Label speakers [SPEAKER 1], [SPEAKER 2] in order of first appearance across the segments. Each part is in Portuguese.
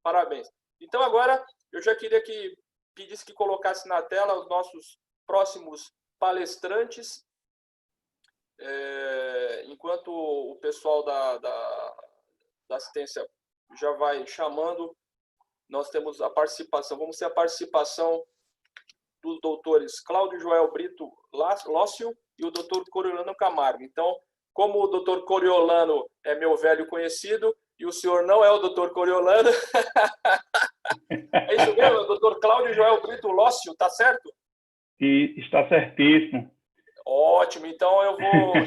[SPEAKER 1] Parabéns. Então, agora, eu já queria que pedisse que colocasse na tela os nossos próximos palestrantes, enquanto o pessoal da assistência já vai chamando, nós temos a participação, vamos ter a participação dos doutores Cláudio Joel Brito Lócio e o doutor Coriolano Camargo. Então, como o doutor Coriolano é meu velho conhecido e o senhor não é o doutor Coriolano, é isso mesmo, doutor Cláudio Joel Brito Lócio, tá certo?
[SPEAKER 2] E está certíssimo.
[SPEAKER 1] Ótimo, então eu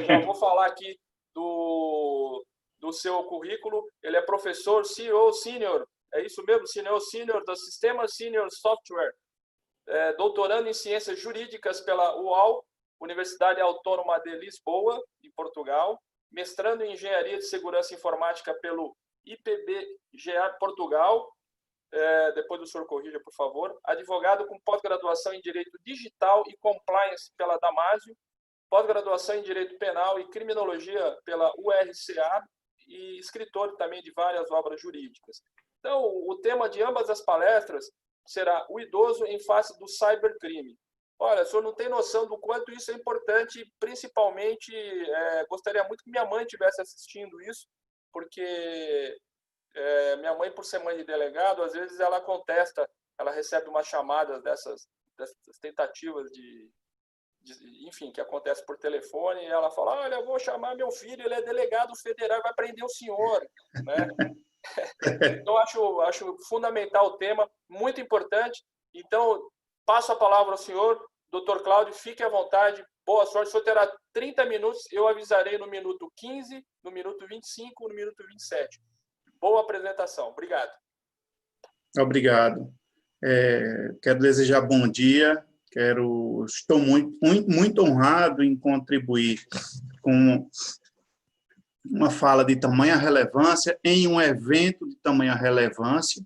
[SPEAKER 1] já vou falar aqui do seu currículo. Ele é professor CEO Senior, é isso mesmo, CEO Senior do Sistema Senior Software, doutorando em Ciências Jurídicas pela UAL, Universidade Autônoma de Lisboa, em Portugal, mestrando em Engenharia de Segurança Informática pelo IPBGA Portugal, depois do senhor corrija, por favor, advogado com pós-graduação em Direito Digital e Compliance pela Damásio, pós-graduação em Direito Penal e Criminologia pela URCA e escritor também de várias obras jurídicas. Então, o tema de ambas as palestras será o idoso em face do cybercrime. Olha, o senhor não tem noção do quanto isso é importante, principalmente, gostaria muito que minha mãe estivesse assistindo isso, porque minha mãe, por ser mãe de delegado, às vezes ela contesta, ela recebe umas chamadas dessas tentativas enfim, que acontece por telefone, e ela fala, olha, eu vou chamar meu filho, ele é delegado federal e vai prender o senhor, né? Então, acho fundamental o tema, muito importante. Então, passo a palavra ao senhor, doutor Cláudio, fique à vontade, boa sorte. O senhor terá 30 minutos, eu avisarei no minuto 15, no minuto 25, no minuto 27. Boa apresentação, obrigado.
[SPEAKER 2] Obrigado. Quero desejar bom dia, estou muito honrado em contribuir com uma fala de tamanha relevância, em um evento de tamanha relevância.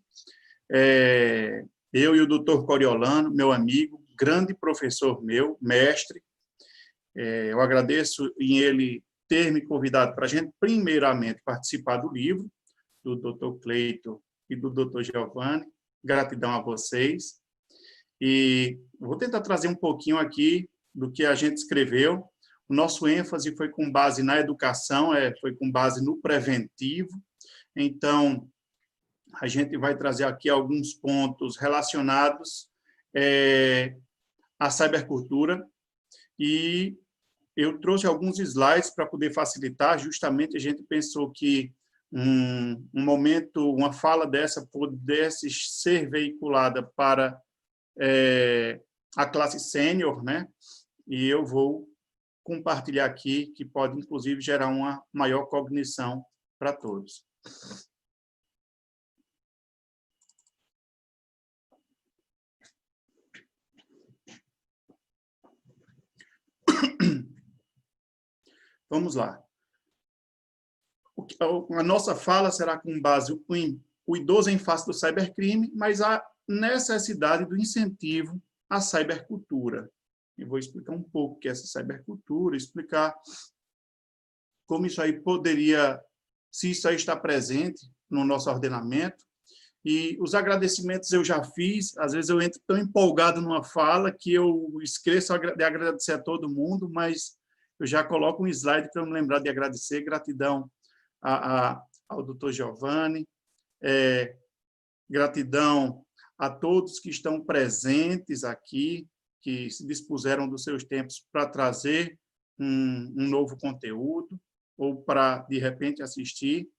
[SPEAKER 2] Eu e o doutor Coriolano, meu amigo, grande professor meu, mestre, eu agradeço em ele ter me convidado para a gente, primeiramente, participar do livro, do doutor Cleito e do doutor Giovanni. Gratidão a vocês. E vou tentar trazer um pouquinho aqui do que a gente escreveu. O nosso ênfase foi com base na educação, foi com base no preventivo. Então, a gente vai trazer aqui alguns pontos relacionados à cybercultura, e eu trouxe alguns slides para poder facilitar. Justamente a gente pensou que um momento, uma fala dessa pudesse ser veiculada para a classe sênior, né? E eu vou compartilhar aqui, que pode, inclusive, gerar uma maior cognição para todos. Vamos lá. A nossa fala será com base em o idoso em face do cybercrime, mas a necessidade do incentivo à cybercultura. Eu vou explicar um pouco o que é essa cybercultura, explicar como isso aí poderia, se isso aí está presente no nosso ordenamento. E os agradecimentos eu já fiz, às vezes eu entro tão empolgado numa fala que eu esqueço de agradecer a todo mundo, mas eu já coloco um slide para me lembrar de agradecer. Gratidão ao doutor Giovanni, gratidão a todos que estão presentes aqui, que se dispuseram dos seus tempos para trazer um novo conteúdo, ou para, de repente, assistir.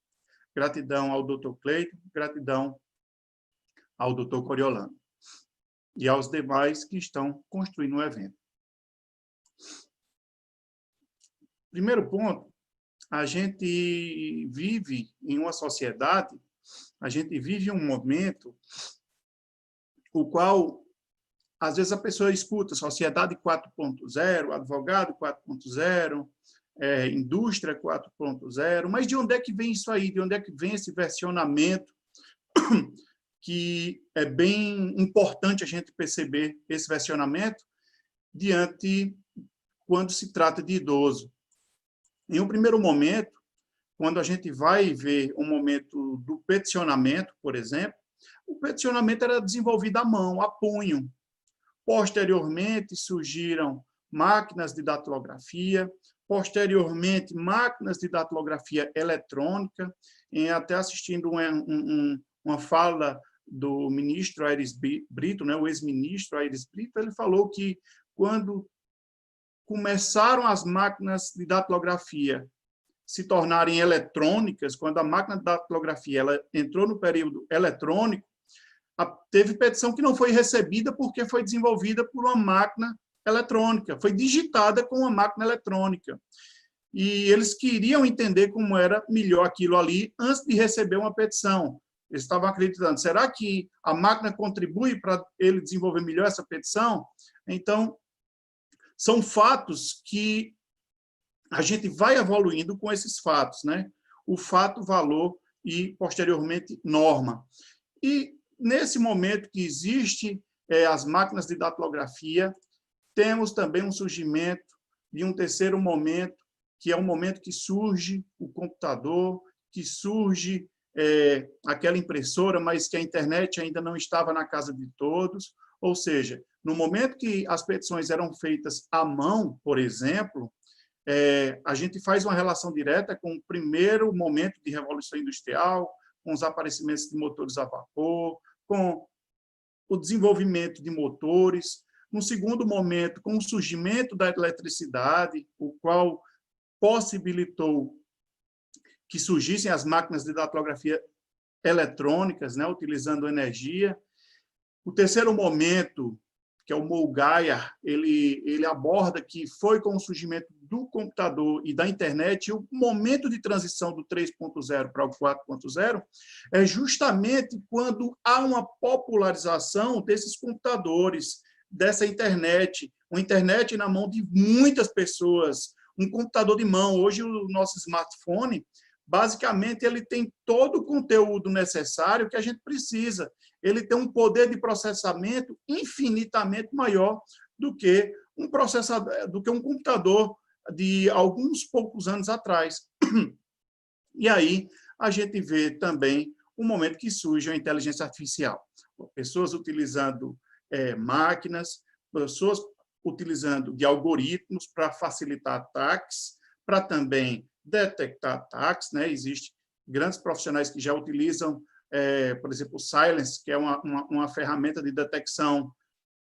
[SPEAKER 2] Gratidão ao doutor Cleito, gratidão ao doutor Coriolano e aos demais que estão construindo o evento. Primeiro ponto, a gente vive em uma sociedade, a gente vive um momento o qual, às vezes, a pessoa escuta sociedade 4.0, advogado 4.0, indústria 4.0, mas de onde é que vem isso aí? De onde é que vem esse versionamento que é bem importante a gente perceber esse versionamento quando se trata de idoso. Em um primeiro momento, quando a gente vai ver um momento do peticionamento, por exemplo, o peticionamento era desenvolvido à mão, a punho. Posteriormente, surgiram máquinas de datilografia, posteriormente, máquinas de datilografia eletrônica, até assistindo uma fala do ministro Aires Brito, né, o ex-ministro Aires Brito, ele falou que quando começaram as máquinas de datilografia se tornarem eletrônicas, quando a máquina de datilografia ela entrou no período eletrônico, teve petição que não foi recebida porque foi desenvolvida por uma máquina eletrônica, foi digitada com uma máquina eletrônica. E eles queriam entender como era melhor aquilo ali antes de receber uma petição. Eles estavam acreditando, será que a máquina contribui para ele desenvolver melhor essa petição? Então, são fatos que a gente vai evoluindo com esses fatos, né? O fato, valor e, posteriormente, norma. E, nesse momento que existe as máquinas de datilografia, temos também um surgimento de um terceiro momento, que é o momento que surge o computador, que surge aquela impressora, mas que a internet ainda não estava na casa de todos. Ou seja, no momento que as petições eram feitas à mão, por exemplo, a gente faz uma relação direta com o primeiro momento de revolução industrial, com os aparecimentos de motores a vapor, com o desenvolvimento de motores. No segundo momento, com o surgimento da eletricidade, o qual possibilitou que surgissem as máquinas de datilografia eletrônicas, né, utilizando energia. O terceiro momento, que é o Moulgaia, ele aborda que foi com o surgimento do computador e da internet, e o momento de transição do 3.0 para o 4.0 é justamente quando há uma popularização desses computadores, dessa internet, uma internet na mão de muitas pessoas, um computador de mão. Hoje, o nosso smartphone, basicamente, ele tem todo o conteúdo necessário que a gente precisa. Ele tem um poder de processamento infinitamente maior do que um computador de alguns poucos anos atrás. E aí a gente vê também o momento que surge a inteligência artificial. Pessoas utilizando máquinas, pessoas utilizando de algoritmos para facilitar ataques, para também detectar ataques, né? Existem grandes profissionais que já utilizam, por exemplo, o Silence, que é uma ferramenta de detecção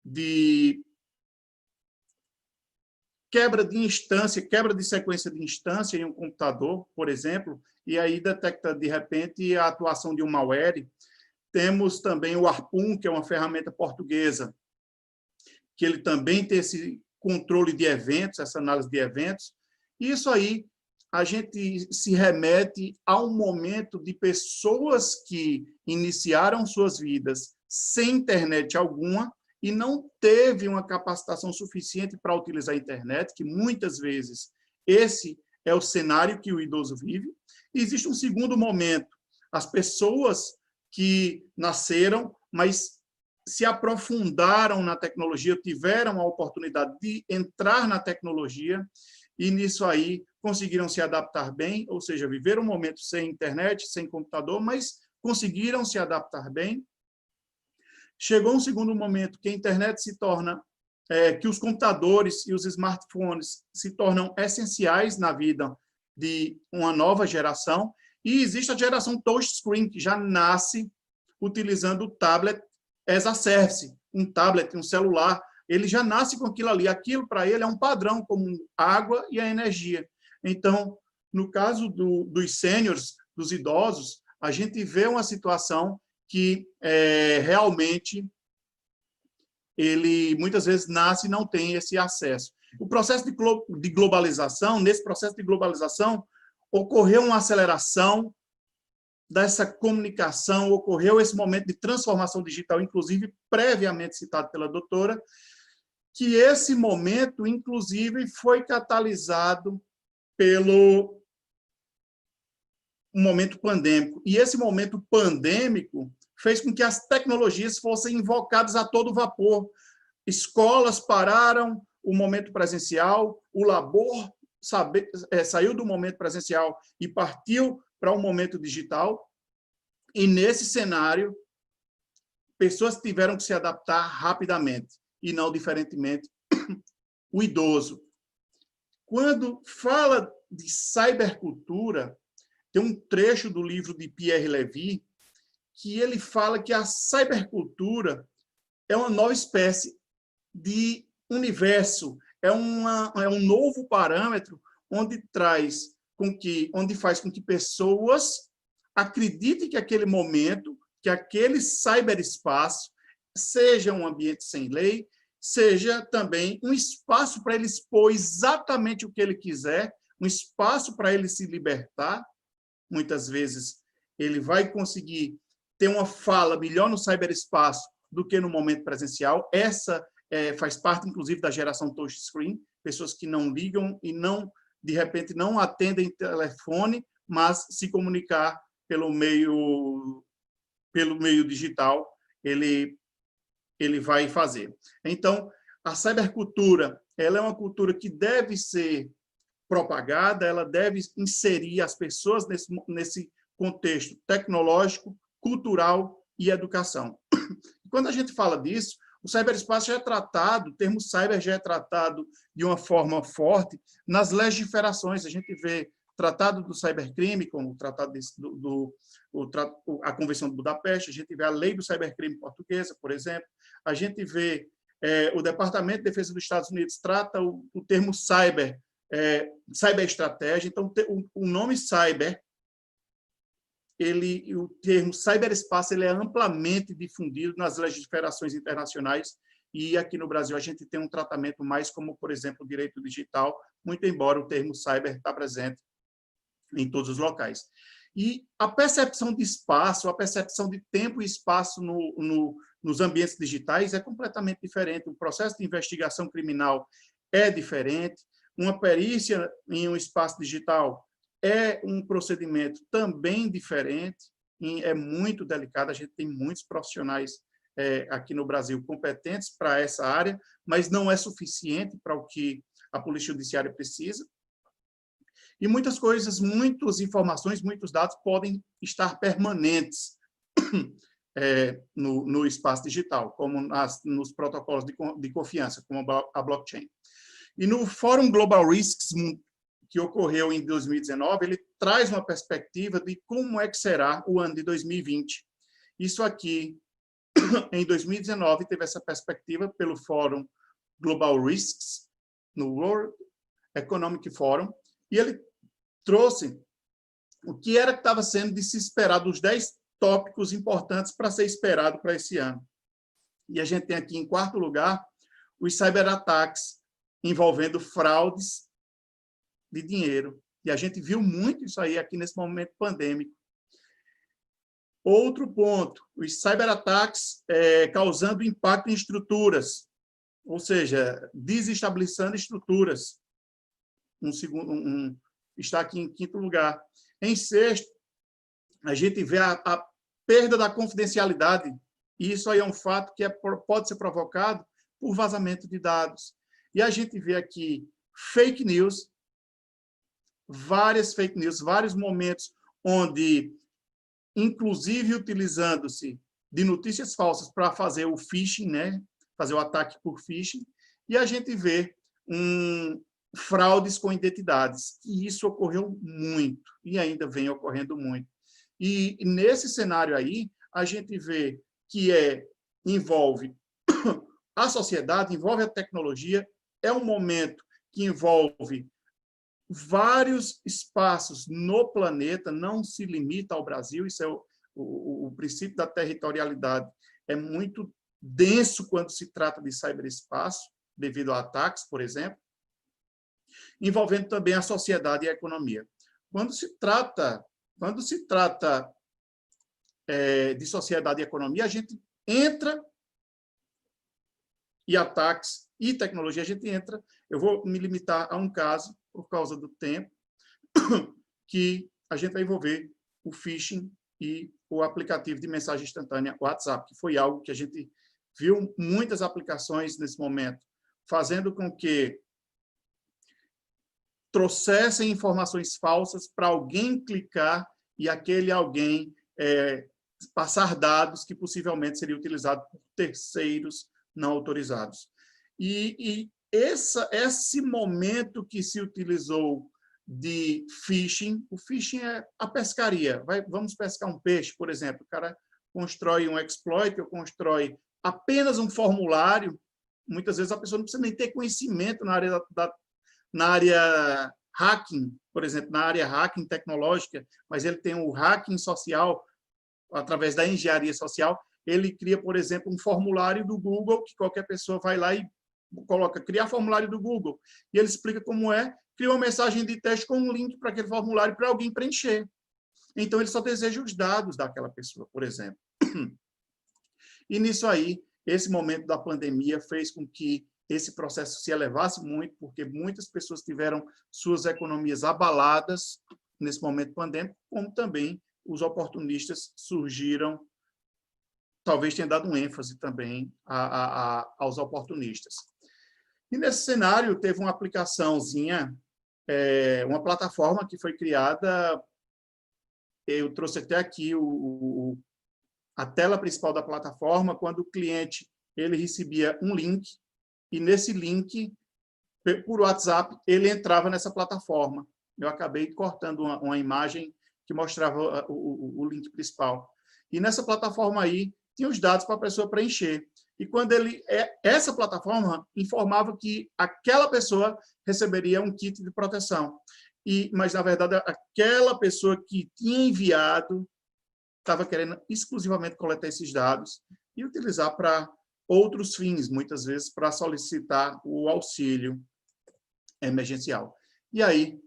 [SPEAKER 2] de quebra de instância, quebra de sequência de instância em um computador, por exemplo, e aí detecta, de repente, a atuação de um malware. Temos também o Harpoon, que é uma ferramenta portuguesa, que ele também tem esse controle de eventos, essa análise de eventos. Isso aí, a gente se remete a um momento de pessoas que iniciaram suas vidas sem internet alguma e não teve uma capacitação suficiente para utilizar a internet, que muitas vezes esse é o cenário que o idoso vive. E existe um segundo momento, as pessoas que nasceram, mas se aprofundaram na tecnologia, tiveram a oportunidade de entrar na tecnologia e nisso aí conseguiram se adaptar bem, ou seja, viveram um momento sem internet, sem computador, mas conseguiram se adaptar bem. Chegou um segundo momento que a internet se torna, que os computadores e os smartphones se tornam essenciais na vida de uma nova geração, e existe a geração touchscreen, que já nasce utilizando o tablet as a service, um tablet, um celular, ele já nasce com aquilo ali, aquilo para ele é um padrão, como água e a energia. Então, no caso dos sêniores, dos idosos, a gente vê uma situação que realmente ele muitas vezes nasce e não tem esse acesso. O processo de globalização, nesse processo de globalização, ocorreu uma aceleração dessa comunicação, ocorreu esse momento de transformação digital, inclusive previamente citado pela doutora, que esse momento, inclusive, foi catalisado pelo momento pandêmico. E esse momento pandêmico fez com que as tecnologias fossem invocadas a todo vapor. Escolas pararam o momento presencial, o labor saiu do momento presencial e partiu para um momento digital. E nesse cenário, pessoas tiveram que se adaptar rapidamente, e não diferentemente o idoso. Quando fala de cybercultura, tem um trecho do livro de Pierre Levy que ele fala que a cybercultura é uma nova espécie de universo, é um novo parâmetro onde faz com que pessoas acreditem que aquele momento, que aquele cyberespaço seja um ambiente sem lei, seja também um espaço para ele expor exatamente o que ele quiser, um espaço para ele se libertar. Muitas vezes ele vai conseguir ter uma fala melhor no cyberespaço do que no momento presencial. Essa faz parte, inclusive, da geração touchscreen, pessoas que não ligam e de repente não atendem telefone, mas se comunicar pelo meio digital, ele vai fazer. Então, a cybercultura, ela é uma cultura que deve ser propagada, ela deve inserir as pessoas nesse contexto tecnológico, cultural e educação. Quando a gente fala disso, o cyberespaço já é tratado, o termo cyber já é tratado de uma forma forte nas legislações. A gente vê o Tratado do Cybercrime, como o Tratado a Convenção de Budapeste, a gente vê a Lei do Cybercrime portuguesa, por exemplo, a gente vê o Departamento de Defesa dos Estados Unidos trata o termo cyberestratégia. Então, o nome cyber, o termo cyberespaço, ele é amplamente difundido nas legislações internacionais, e aqui no Brasil a gente tem um tratamento mais como, por exemplo, o direito digital, muito embora o termo cyber está presente em todos os locais. E a percepção de espaço, a percepção de tempo e espaço nos ambientes digitais é completamente diferente. O processo de investigação criminal é diferente. Uma perícia em um espaço digital é um procedimento também diferente, é muito delicado. A gente tem muitos profissionais aqui no Brasil competentes para essa área, mas não é suficiente para o que a Polícia Judiciária precisa. E muitas coisas, muitas informações, muitos dados podem estar permanentes no espaço digital, como nos protocolos de confiança, como a blockchain. E no Fórum Global Risks, que ocorreu em 2019, ele traz uma perspectiva de como é que será o ano de 2020. Isso aqui, em 2019, teve essa perspectiva pelo Fórum Global Risks, no World Economic Forum, e ele trouxe o que era que estava sendo de se esperar, dos 10 tópicos importantes para ser esperado para esse ano. E a gente tem aqui, em quarto lugar, os cyberataques envolvendo fraudes de dinheiro. E a gente viu muito isso aí aqui nesse momento pandêmico. Outro ponto, os cyberataques causando impacto em estruturas, ou seja, desestabilizando estruturas. Está aqui em quinto lugar. Em sexto, a gente vê a perda da confidencialidade. E isso aí é um fato que pode ser provocado por vazamento de dados. E a gente vê aqui fake news, várias fake news, vários momentos onde, inclusive utilizando-se de notícias falsas para fazer o phishing, né? Fazer o ataque por phishing, e a gente vê fraudes com identidades, e isso ocorreu muito, e ainda vem ocorrendo muito. E nesse cenário aí, a gente vê que envolve a sociedade, envolve a tecnologia, é um momento que envolve vários espaços no planeta, não se limita ao Brasil, isso é o princípio da territorialidade, é muito denso quando se trata de ciberespaço, devido a ataques, por exemplo, envolvendo também a sociedade e a economia. Quando se trata de sociedade e economia, a gente entra e ataques e tecnologia, a gente entra, eu vou me limitar a um caso, por causa do tempo, que a gente vai envolver o phishing e o aplicativo de mensagem instantânea WhatsApp, que foi algo que a gente viu muitas aplicações nesse momento, fazendo com que trouxessem informações falsas para alguém clicar e aquele alguém passar dados que possivelmente seriam utilizados por terceiros não autorizados. E esse momento que se utilizou de phishing, o phishing é a pescaria. Vamos pescar um peixe, por exemplo. O cara constrói um exploit, ou constrói apenas um formulário. Muitas vezes a pessoa não precisa nem ter conhecimento na área hacking, por exemplo, na área hacking tecnológica, mas ele tem o hacking social, através da engenharia social. Ele cria, por exemplo, um formulário do Google, que qualquer pessoa vai lá e coloca, criar formulário do Google, e ele explica como é, cria uma mensagem de teste com um link para aquele formulário para alguém preencher. Então, ele só deseja os dados daquela pessoa, por exemplo. E nisso aí, esse momento da pandemia fez com que esse processo se elevasse muito, porque muitas pessoas tiveram suas economias abaladas nesse momento pandêmico, como também os oportunistas surgiram, talvez tenha dado um ênfase também aos oportunistas. E nesse cenário, teve uma aplicaçãozinha, uma plataforma que foi criada, eu trouxe até aqui a tela principal da plataforma, quando o cliente ele recebia um link, e nesse link, por WhatsApp, ele entrava nessa plataforma. Eu acabei cortando uma imagem que mostrava o link principal. E nessa plataforma aí, tinha os dados para a pessoa preencher. E quando essa plataforma informava que aquela pessoa receberia um kit de proteção. Mas, na verdade, aquela pessoa que tinha enviado estava querendo exclusivamente coletar esses dados e utilizar para outros fins, muitas vezes para solicitar o auxílio emergencial. E aí,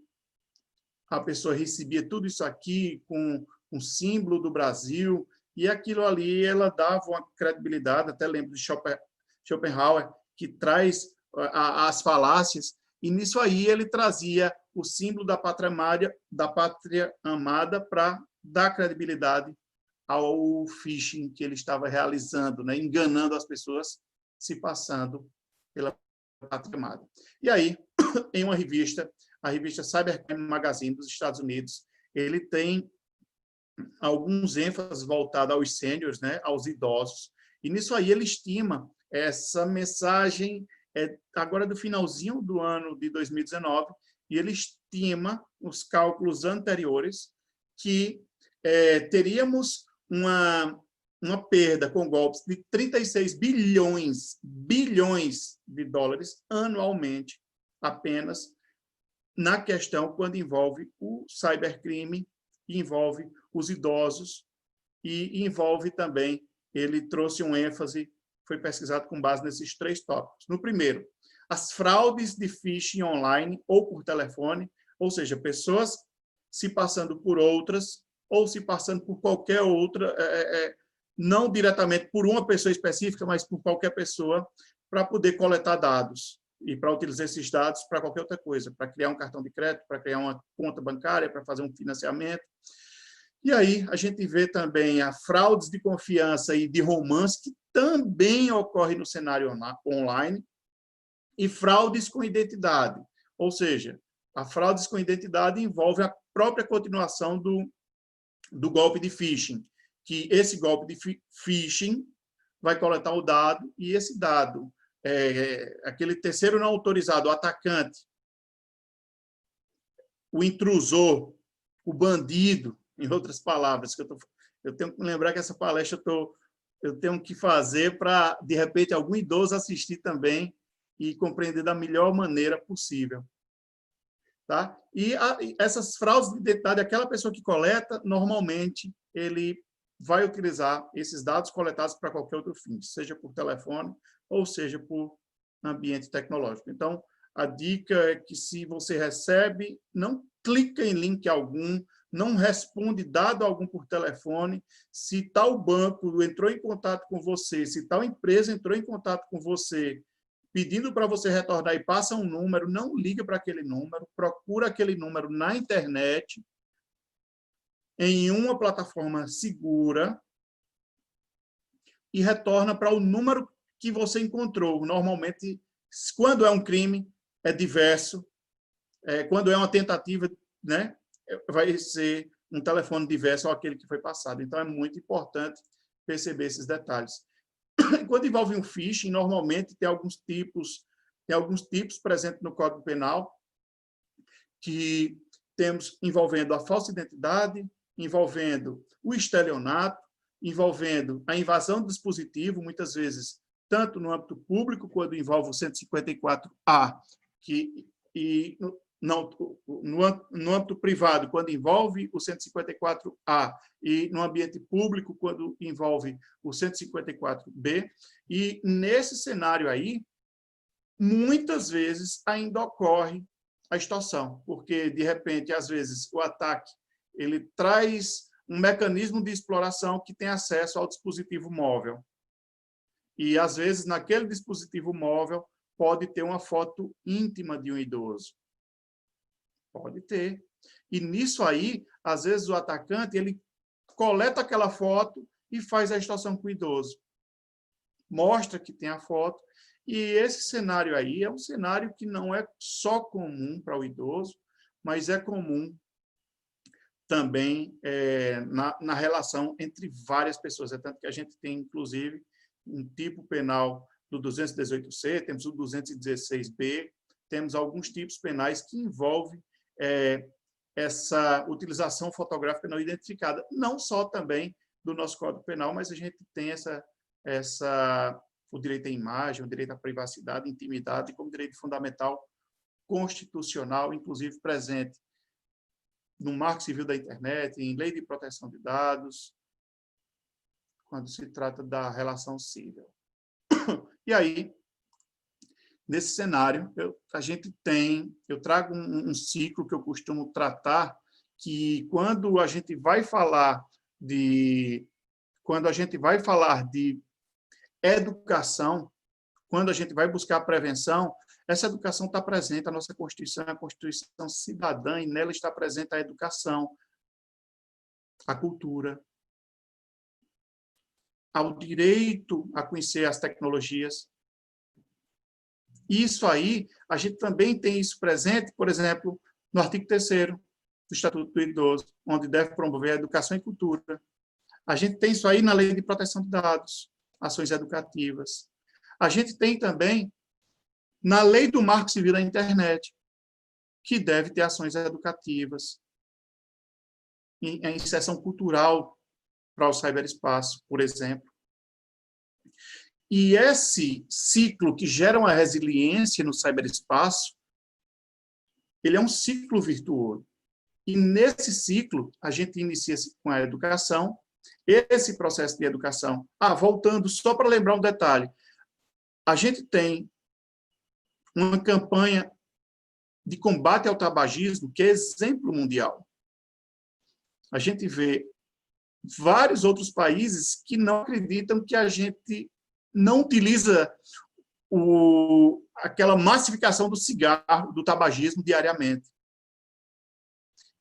[SPEAKER 2] a pessoa recebia tudo isso aqui com um símbolo do Brasil, e aquilo ali ela dava uma credibilidade, até lembro de Schopenhauer, que traz as falácias, e nisso aí ele trazia o símbolo da pátria amada para dar credibilidade ao phishing que ele estava realizando, né? Enganando as pessoas, se passando pela pátria amada. E aí, em uma revista, a revista Cybercrime Magazine dos Estados Unidos, ele tem alguns ênfases voltados aos sêniores, né, aos idosos, e nisso aí ele estima essa mensagem agora do finalzinho do ano de 2019, e ele estima os cálculos anteriores que teríamos uma perda com golpes de 36 bilhões de dólares anualmente, apenas na questão quando envolve o cybercrime, envolve os idosos e envolve também, ele trouxe um ênfase, foi pesquisado com base nesses 3 tópicos. No primeiro, as fraudes de phishing online ou por telefone, ou seja, pessoas se passando por outras ou se passando por qualquer outra, não diretamente por uma pessoa específica, mas por qualquer pessoa, para poder coletar dados e para utilizar esses dados para qualquer outra coisa, para criar um cartão de crédito, para criar uma conta bancária, para fazer um financiamento. E aí a gente vê também a fraudes de confiança e de romance, que também ocorre no cenário online, e fraudes com identidade, ou seja, a fraudes com identidade envolve a própria continuação do golpe de phishing, que esse golpe de phishing vai coletar o dado, e esse dado, aquele terceiro não autorizado, o atacante, o intrusor, o bandido, em outras palavras, que eu tenho que lembrar que essa palestra eu tenho que fazer para, de repente, algum idoso assistir também e compreender da melhor maneira possível. Tá? E essas fraudes de identidade, aquela pessoa que coleta, normalmente, ele vai utilizar esses dados coletados para qualquer outro fim, seja por telefone ou seja por ambiente tecnológico. Então, a dica é que, se você recebe, não clica em link algum, não responde dado algum por telefone. Se tal banco entrou em contato com você, se tal empresa entrou em contato com você, pedindo para você retornar e passa um número, não liga para aquele número, procura aquele número na internet, em uma plataforma segura, e retorna para o número que você encontrou. Normalmente, quando é um crime, é diverso. Quando é uma tentativa, né, vai ser um telefone diverso ao aquele que foi passado. Então, é muito importante perceber esses detalhes. Quando envolve um phishing, normalmente tem alguns tipos presentes no Código Penal, que temos envolvendo a falsa identidade, envolvendo o estelionato, envolvendo a invasão do dispositivo, muitas vezes, tanto no âmbito público, quando envolve o 154A, e no âmbito privado, quando envolve o 154A, e no ambiente público, quando envolve o 154B. E, nesse cenário aí, muitas vezes ainda ocorre a extorsão, porque, de repente, às vezes, o ataque ele traz um mecanismo de exploração que tem acesso ao dispositivo móvel. E, às vezes, naquele dispositivo móvel, pode ter uma foto íntima de um idoso. Pode ter. E, nisso aí, às vezes, o atacante ele coleta aquela foto e faz a extorsão com o idoso. Mostra que tem a foto. E esse cenário aí é um cenário que não é só comum para o idoso, mas é comum também na relação entre várias pessoas. É tanto que a gente tem, inclusive, um tipo penal do 218C, temos o 216B, temos alguns tipos penais que envolvem essa utilização fotográfica não identificada. Não só também do nosso Código Penal, mas a gente tem o direito à imagem, o direito à privacidade, intimidade, como direito fundamental constitucional, inclusive presente no Marco Civil da Internet, em Lei de Proteção de Dados, quando se trata da relação civil. E aí, nesse cenário, eu trago um ciclo que eu costumo tratar, que quando a gente vai falar de educação, quando a gente vai buscar prevenção, essa educação está presente, a nossa Constituição é a Constituição cidadã, e nela está presente a educação, a cultura, ao direito a conhecer as tecnologias. Isso aí, a gente também tem isso presente, por exemplo, no artigo 3º do Estatuto do Idoso, onde deve promover a educação e cultura. A gente tem isso aí na Lei de Proteção de Dados, ações educativas. A gente tem também na Lei do Marco Civil da Internet, que deve ter ações educativas, em inserção cultural para o ciberespaço, por exemplo. E esse ciclo que gera uma resiliência no ciberespaço, ele é um ciclo virtuoso. E nesse ciclo, a gente inicia-se com a educação, esse processo de educação. Voltando, só para lembrar um detalhe, a gente tem uma campanha de combate ao tabagismo que é exemplo mundial. A gente vê vários outros países que não acreditam que a gente não utiliza aquela massificação do cigarro, do tabagismo diariamente.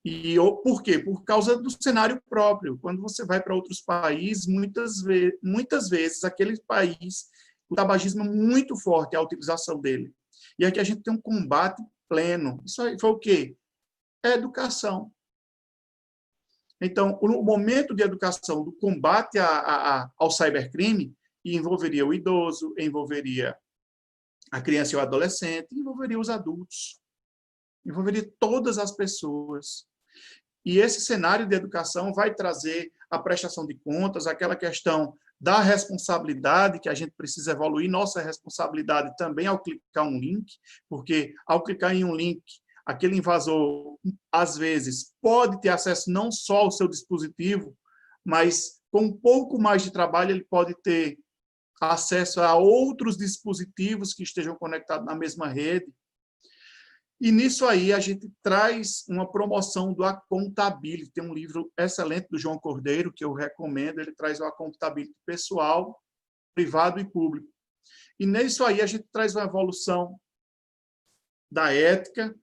[SPEAKER 2] E por quê? Por causa do cenário próprio. Quando você vai para outros países, muitas vezes aquele país, o tabagismo é muito forte, a utilização dele. E aqui a gente tem um combate pleno. Isso aí foi o quê? É educação. Então, o momento de educação do combate ao cybercrime envolveria o idoso, envolveria a criança e o adolescente, envolveria os adultos, envolveria todas as pessoas. E esse cenário de educação vai trazer a prestação de contas, aquela questão da responsabilidade, que a gente precisa evoluir, nossa responsabilidade também ao clicar um link, porque ao clicar em um link, aquele invasor, às vezes, pode ter acesso não só ao seu dispositivo, mas com um pouco mais de trabalho ele pode ter acesso a outros dispositivos que estejam conectados na mesma rede. E nisso aí a gente traz uma promoção do Accountability. Tem um livro excelente do João Cordeiro, que eu recomendo, ele traz o Accountability pessoal, privado e público. E nisso aí a gente traz uma evolução da ética,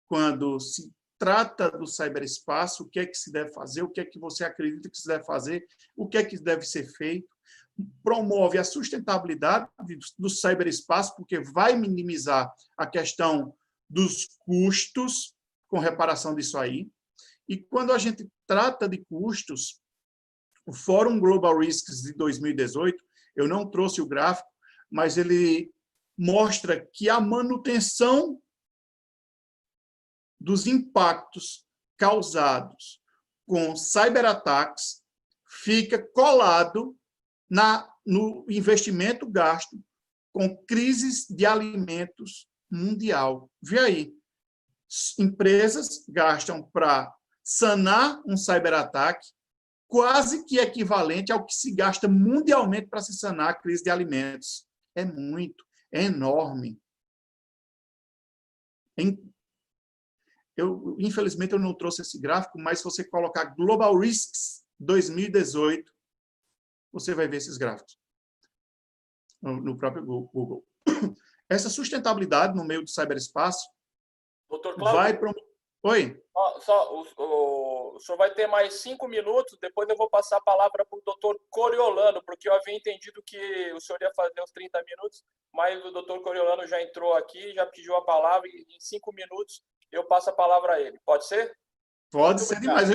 [SPEAKER 2] quando se trata do ciberespaço, o que é que se deve fazer, o que é que você acredita que se deve fazer, o que é que deve ser feito, promove a sustentabilidade do ciberespaço, porque vai minimizar a questão dos custos com reparação disso aí, E quando a gente trata de custos, o Fórum Global Risks de 2018, eu não trouxe o gráfico, mas ele mostra que a manutenção dos impactos causados com cyberataques fica colado no investimento gasto com crises de alimentos mundial. Vê aí, empresas gastam para sanar um cyberataque quase que equivalente ao que se gasta mundialmente para se sanar a crise de alimentos. É muito, é enorme. Infelizmente, eu não trouxe esse gráfico, mas se você colocar Global Risks 2018, você vai ver esses gráficos no próprio Google. Essa sustentabilidade no meio do ciberespaço
[SPEAKER 1] Doutor
[SPEAKER 2] vai...
[SPEAKER 1] Cláudio,
[SPEAKER 2] Oi?
[SPEAKER 1] o senhor vai ter mais 5 minutos, depois eu vou passar a palavra para o doutor Coriolano, porque eu havia entendido que o senhor ia fazer os 30 minutos, mas o doutor Coriolano já entrou aqui, já pediu a palavra, e em 5 minutos eu passo a palavra a ele. Pode ser?
[SPEAKER 2] Pode ser demais.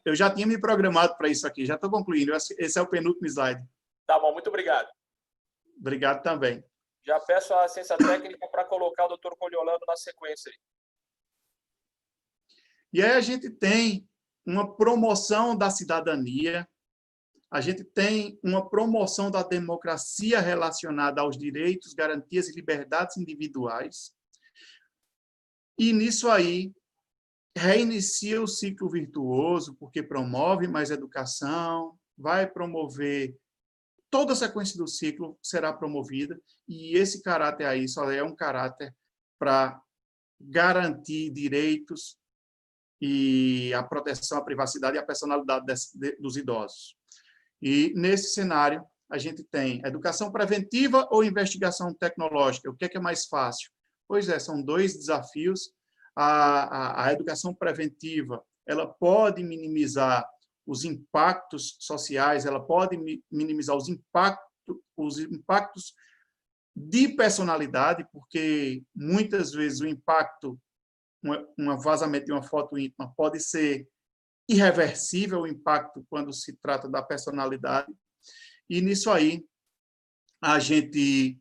[SPEAKER 2] Eu já tinha me programado para isso aqui, já estou concluindo. Esse é o penúltimo slide.
[SPEAKER 1] Tá bom, muito obrigado.
[SPEAKER 2] Obrigado também.
[SPEAKER 1] Já peço a assistência técnica para colocar o doutor Coriolano na sequência aí.
[SPEAKER 2] E aí a gente tem uma promoção da cidadania, a gente tem uma promoção da democracia relacionada aos direitos, garantias e liberdades individuais. E nisso aí, reinicia o ciclo virtuoso, porque promove mais educação, vai promover toda a sequência do ciclo será promovida, e esse caráter aí só é um caráter para garantir direitos e a proteção à privacidade e à personalidade dos idosos. E, nesse cenário, a gente tem educação preventiva ou investigação tecnológica. O que é mais fácil? Pois é, são dois desafios. A educação preventiva, ela pode minimizar os impactos sociais, ela pode minimizar os impactos de personalidade, porque muitas vezes o impacto, um vazamento de uma foto íntima pode ser irreversível, o impacto quando se trata da personalidade. E nisso aí, a gente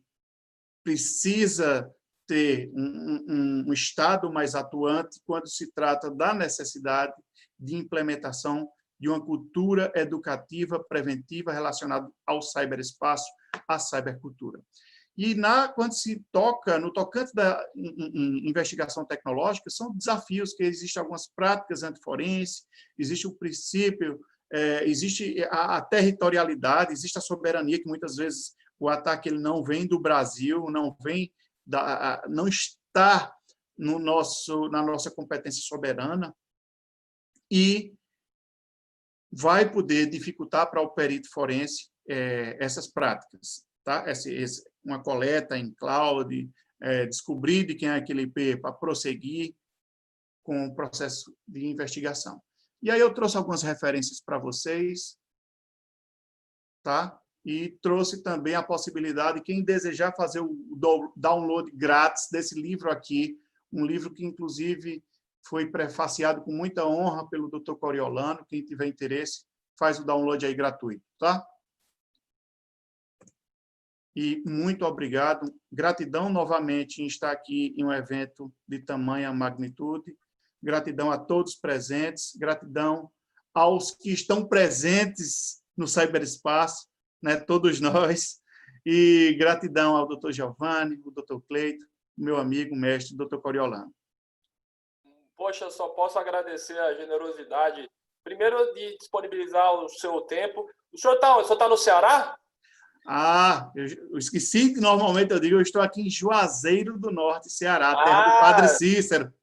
[SPEAKER 2] precisa ter um Estado mais atuante quando se trata da necessidade de implementação de uma cultura educativa preventiva relacionada ao ciberespaço, à cibercultura. E quando se toca, no tocante da investigação tecnológica, são desafios que existem algumas práticas antiforense, existe o princípio, existe a territorialidade, existe a soberania, que muitas vezes o ataque ele não vem do Brasil, não está na nossa competência soberana, e vai poder dificultar para o perito forense essas práticas. Tá? Uma coleta em cloud, descobrir de quem é aquele IP para prosseguir com o processo de investigação. E aí eu trouxe algumas referências para vocês, tá? E trouxe também a possibilidade, quem desejar fazer o download grátis desse livro aqui, um livro que, inclusive, foi prefaciado com muita honra pelo Dr. Coriolano. Quem tiver interesse, faz o download aí gratuito, tá? E muito obrigado. Gratidão novamente em estar aqui em um evento de tamanha magnitude. Gratidão a todos presentes. Gratidão aos que estão presentes no ciberespaço, né? Todos nós. E gratidão ao Dr. Giovanni, o Dr. Cleito, meu amigo, mestre, Dr. Coriolano.
[SPEAKER 1] Poxa, eu só posso agradecer a generosidade, primeiro, de disponibilizar o seu tempo. O senhor está no Ceará?
[SPEAKER 2] Eu esqueci que normalmente eu digo, eu estou aqui em Juazeiro do Norte, Ceará, terra do Padre Cícero.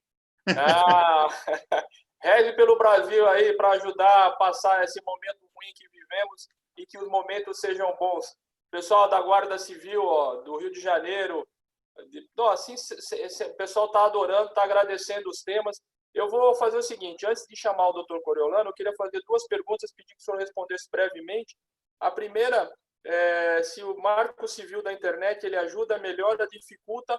[SPEAKER 1] Reze pelo Brasil aí para ajudar a passar esse momento ruim que vivemos e que os momentos sejam bons. Pessoal da Guarda Civil, do Rio de Janeiro, assim, o pessoal está adorando, está agradecendo os temas. Eu vou fazer o seguinte, antes de chamar o Dr. Coriolano, eu queria fazer 2 perguntas, pedir que o senhor respondesse brevemente. A primeira se o marco civil da internet ele ajuda, melhora, dificulta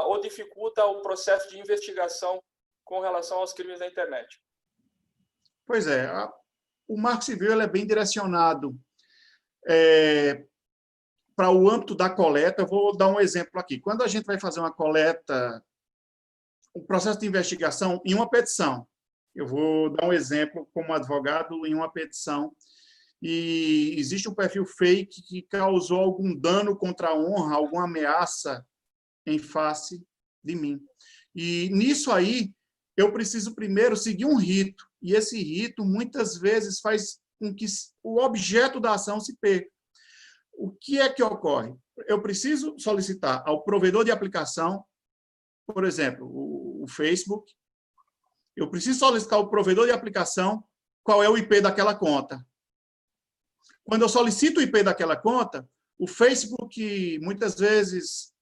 [SPEAKER 1] ou dificulta o processo de investigação com relação aos crimes da internet.
[SPEAKER 2] Pois é, o Marco Civil ele é bem direcionado para o âmbito da coleta. Eu vou dar um exemplo aqui. Quando a gente vai fazer uma coleta, um processo de investigação em uma petição, eu vou dar um exemplo como advogado em uma petição, e existe um perfil fake que causou algum dano contra a honra, alguma ameaça em face de mim. E nisso aí, eu preciso primeiro seguir um rito, e esse rito muitas vezes faz com que o objeto da ação se perca. O que é que ocorre? Eu preciso solicitar ao provedor de aplicação, por exemplo, o Facebook, eu preciso solicitar ao provedor de aplicação qual é o IP daquela conta. Quando eu solicito o IP daquela conta, o Facebook muitas vezes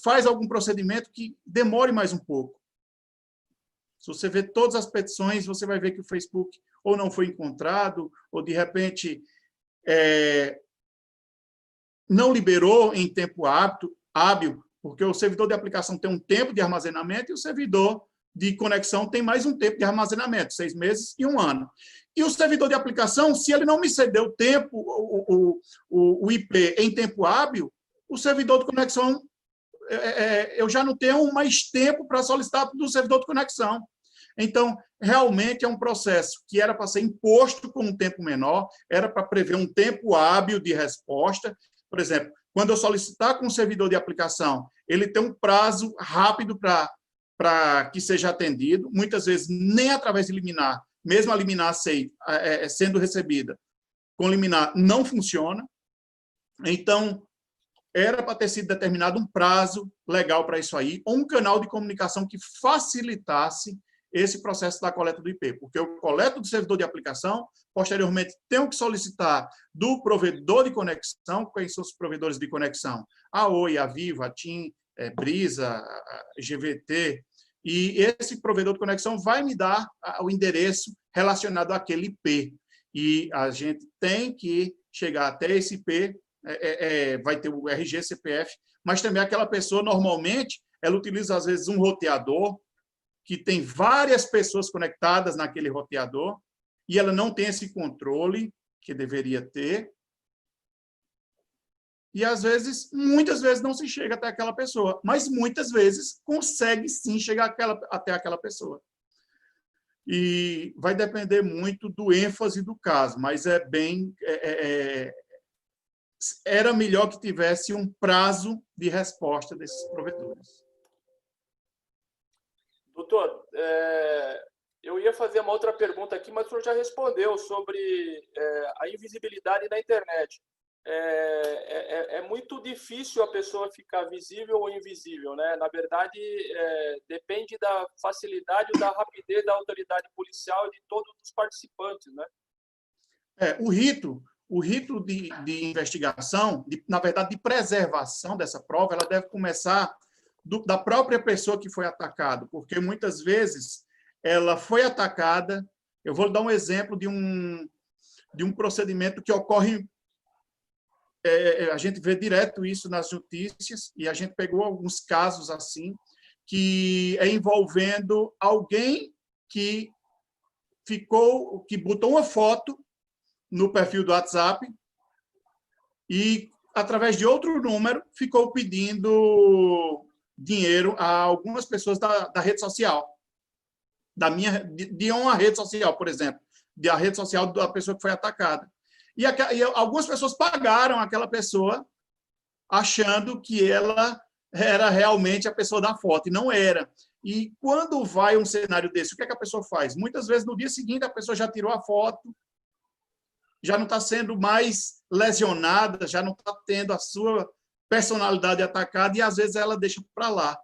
[SPEAKER 2] faz algum procedimento que demore mais um pouco. Se você vê todas as petições, você vai ver que o Facebook ou não foi encontrado, ou de repente não liberou em tempo hábil, porque o servidor de aplicação tem um tempo de armazenamento e o servidor de conexão tem mais um tempo de armazenamento, 6 meses e 1 ano. E o servidor de aplicação, se ele não me ceder o tempo, o IP em tempo hábil, o servidor de conexão, eu já não tenho mais tempo para solicitar do servidor de conexão. Então, realmente é um processo que era para ser imposto com um tempo menor, era para prever um tempo hábil de resposta. Por exemplo, quando eu solicitar com o servidor de aplicação, ele tem um prazo rápido para que seja atendido, muitas vezes nem através de liminar, mesmo a liminar sendo recebida, com liminar não funciona. Então, era para ter sido determinado um prazo legal para isso aí, ou um canal de comunicação que facilitasse esse processo da coleta do IP, porque eu coleto do servidor de aplicação, posteriormente tenho que solicitar do provedor de conexão, quem são os provedores de conexão? A Oi, a Vivo, a TIM, Brisa, a GVT, e esse provedor de conexão vai me dar o endereço relacionado àquele IP, e a gente tem que chegar até esse IP, vai ter o RG, CPF, mas também aquela pessoa, normalmente, ela utiliza, às vezes, um roteador, que tem várias pessoas conectadas naquele roteador, e ela não tem esse controle que deveria ter, e, às vezes, muitas vezes não se chega até aquela pessoa, mas muitas vezes consegue, sim, chegar até aquela pessoa. E vai depender muito do ênfase do caso, mas era melhor que tivesse um prazo de resposta desses provedores.
[SPEAKER 1] Doutor, eu ia fazer uma outra pergunta aqui, mas o senhor já respondeu sobre a invisibilidade na internet. É muito difícil a pessoa ficar visível ou invisível, né? Na verdade, depende da facilidade ou da rapidez da autoridade policial e de todos os participantes, né?
[SPEAKER 2] O rito de investigação, na verdade, de preservação dessa prova, ela deve começar da própria pessoa que foi atacada, porque muitas vezes ela foi atacada. Eu vou dar um exemplo de um procedimento que ocorre, a gente vê direto isso nas notícias, e a gente pegou alguns casos assim, que é envolvendo alguém que botou uma foto no perfil do WhatsApp e, através de outro número, ficou pedindo dinheiro a algumas pessoas da rede social, de uma rede social, por exemplo, da rede social da pessoa que foi atacada. E algumas pessoas pagaram aquela pessoa achando que ela era realmente a pessoa da foto, e não era. E quando vai um cenário desse, o que é que a pessoa faz? Muitas vezes, no dia seguinte, a pessoa já tirou a foto, já não está sendo mais lesionada, já não está tendo a sua personalidade atacada, e às vezes ela deixa para lá.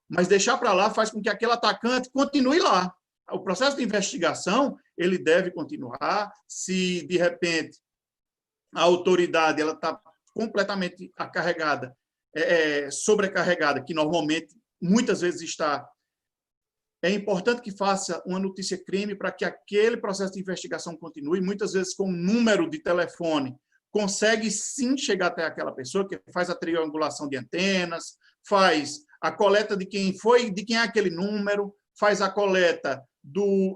[SPEAKER 2] Mas deixar para lá faz com que aquele atacante continue lá. O processo de investigação, ele deve continuar. Se, de repente, a autoridade está completamente acarregada, sobrecarregada, que normalmente, muitas vezes está, é importante que faça uma notícia-crime para que aquele processo de investigação continue. Muitas vezes, com um número de telefone, consegue sim chegar até aquela pessoa, que faz a triangulação de antenas, faz a coleta de quem foi, de quem é aquele número, faz a coleta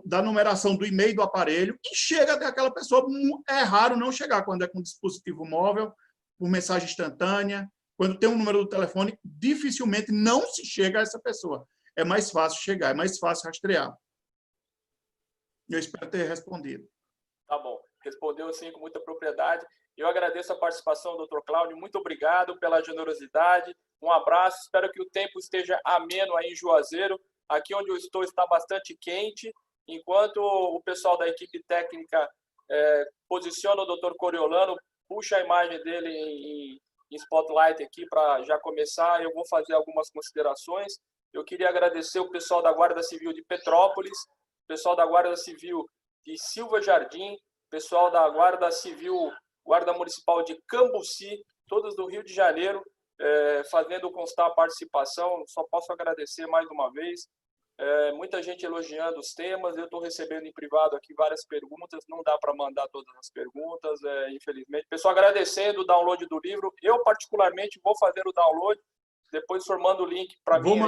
[SPEAKER 2] da numeração do e-mail do aparelho e chega até aquela pessoa. É raro não chegar quando é com dispositivo móvel, por mensagem instantânea. Quando tem um número do telefone, dificilmente não se chega a essa pessoa. É mais fácil chegar, é mais fácil rastrear. Eu espero ter respondido.
[SPEAKER 1] Tá bom. Respondeu, assim, com muita propriedade. Eu agradeço a participação do Dr. Cláudio. Muito obrigado pela generosidade. Um abraço. Espero que o tempo esteja ameno aí em Juazeiro. Aqui onde eu estou está bastante quente. Enquanto o pessoal da equipe técnica posiciona o Dr. Coriolano, puxa a imagem dele em spotlight aqui para já começar. Eu vou fazer algumas considerações. Eu queria agradecer o pessoal da Guarda Civil de Petrópolis, o pessoal da Guarda Civil de Silva Jardim, pessoal da Guarda Civil, Guarda Municipal de Cambuci, todos do Rio de Janeiro, fazendo constar a participação. Só posso agradecer mais uma vez. Muita gente elogiando os temas. Eu estou recebendo em privado aqui várias perguntas, não dá para mandar todas as perguntas, infelizmente. Pessoal agradecendo o download do livro. Eu, particularmente, vou fazer o download, depois formando o link para mim.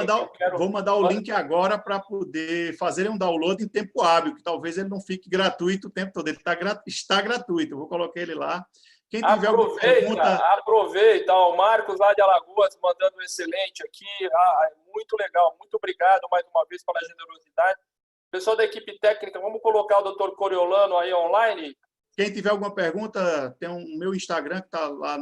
[SPEAKER 2] Vou mandar o link agora para poder fazer um download em tempo hábil, que talvez ele não fique gratuito o tempo todo. Ele está gratuito. Eu vou colocar ele lá. Quem tiver alguma pergunta...
[SPEAKER 1] Aproveita. O Marcos lá de Alagoas mandando um excelente aqui. Muito legal. Muito obrigado mais uma vez pela generosidade. Pessoal da equipe técnica, vamos colocar o Dr. Coriolano aí online?
[SPEAKER 2] Quem tiver alguma pergunta, tem o meu Instagram que está lá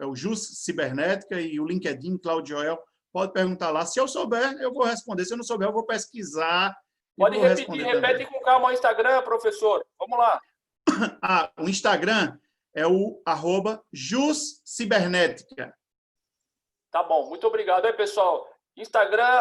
[SPEAKER 2] é o Jus Cibernética, e o LinkedIn, Cláudio Joel. Pode perguntar lá. Se eu souber, eu vou responder. Se eu não souber, eu vou pesquisar.
[SPEAKER 1] Pode repetir, repete com calma o Instagram, professor. Vamos lá.
[SPEAKER 2] O Instagram é o @JusCibernética.
[SPEAKER 1] Tá bom, muito obrigado aí, pessoal. Instagram,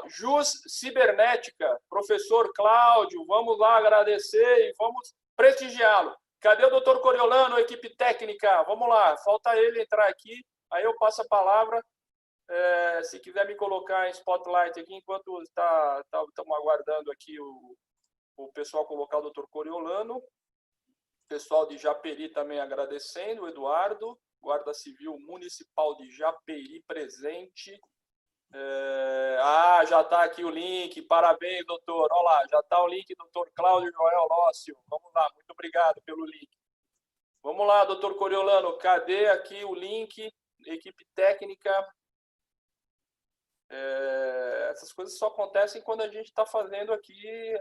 [SPEAKER 1] @JusCibernética. Professor Cláudio, vamos lá agradecer e vamos prestigiá-lo. Cadê o doutor Coriolano, equipe técnica? Vamos lá, falta ele entrar aqui, aí eu passo a palavra. Se quiser me colocar em spotlight aqui, enquanto estamos aguardando aqui o pessoal colocar o doutor Coriolano. O pessoal de Japeri também agradecendo, o Eduardo, Guarda Civil Municipal de Japeri presente. Já está aqui o link, parabéns, doutor. Olha lá, já está o link, doutor Cláudio Joel Lócio. Vamos lá, muito obrigado pelo link. Vamos lá, doutor Coriolano, cadê aqui o link? Equipe técnica. Essas coisas só acontecem quando a gente está fazendo aqui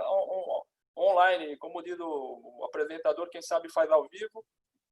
[SPEAKER 1] online. Como diz o apresentador, quem sabe faz ao vivo.